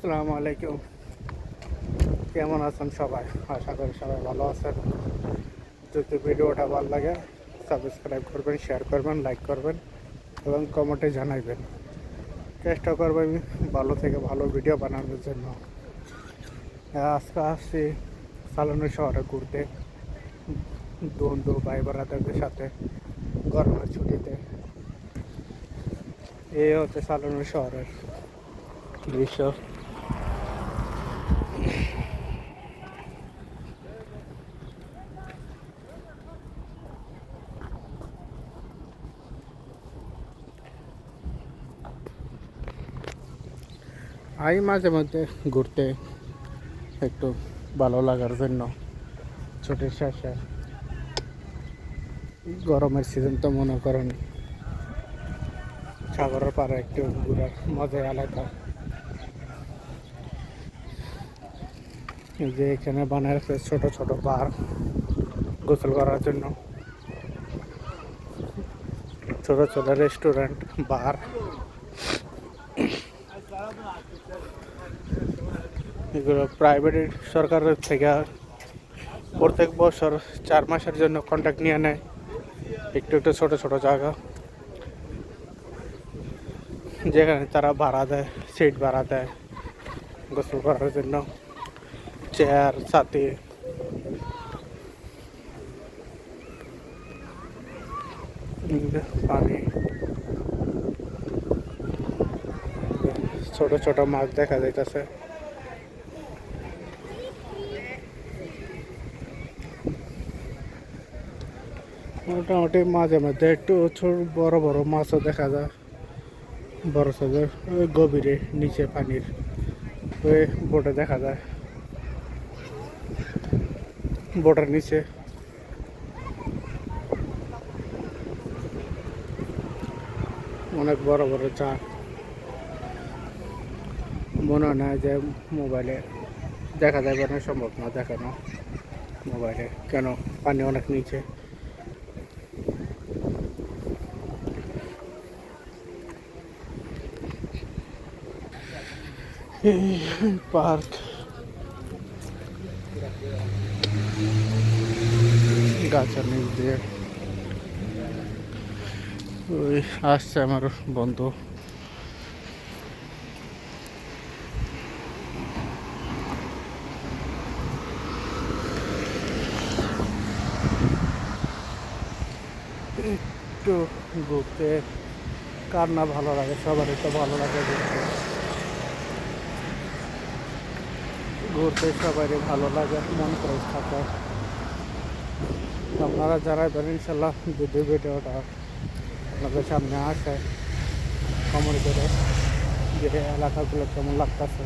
আসসালামু আলাইকুম। কেমন আছেন সবাই? আশা করি সবাই ভালো আছেন। যদি ভিডিওটা ভালো লাগে সাবস্ক্রাইব করবেন, শেয়ার করবেন, লাইক করবেন এবং কমেন্টে জানাবেন। চেষ্টা করবেন ভালো থেকে ভালো ভিডিও বানানোর জন্য। আজকে আসছি সালানো শহরে ঘুরতে, বন্ধু ভাই বোনেদের সাথে গরমের ছুটিতে। এই হচ্ছে সালানো শহরের দৃশ্য। আমি মাঝে মধ্যে ঘুরতে একটু ভালো লাগার জন্য ছুটির শেষে, গরমের সিজন তো মনে করেন সাগরের পাড়ে একটু ঘোরার মজাই আলাদা। এই যে এখানে বানায় রাখছে ছোট ছোট বার গোসল করার জন্য, ছোট ছোট রেস্টুরেন্ট, বার। এগুলো প্রাইভেট সরকারের থেকে প্রত্যেক বছর 4 মাসের জন্য কন্ট্রাক্ট নিয়ে নেয়। একটু একটু ছোট ছোট জায়গা যেখানে তারা ভাড়া দেয়, সিট ভাড়া দেয় গোসল করার জন্য, চেয়ার, ছাতি, পানি, ছোট ছোট মাছ দেখা যাইতেছে। মোটামুটি মাঝে মধ্যে একটু ছোট বড় বড় মাছও দেখা যায়। বড় সাইজের ওই গভীরে নিচে পানির ওই বোটে দেখা যায়, বোটের নিচে। অনেক বড় বড় চাক, মনে হয় না যে মোবাইলে দেখা যাবে না, সম্ভব না দেখানো মোবাইলে, কেন পানি অনেক নিচে। পার্ক, গাছের নিচ দিয়ে ওই আসছে আমার বন্ধু। একটু ঘুরতে কার না ভালো লাগে, সবারই তো ভালো লাগে ঘুরতে। ঘুরতে সবারই ভালো লাগে, মন ফ্রেশ থাকে। আপনারা যারা ধরেন ইনশাল্লাহ যদি ভিডিওটা আপনাদের সামনে আসে কমেন্ট করে যে এলাকাগুলো কেমন লাগতেছে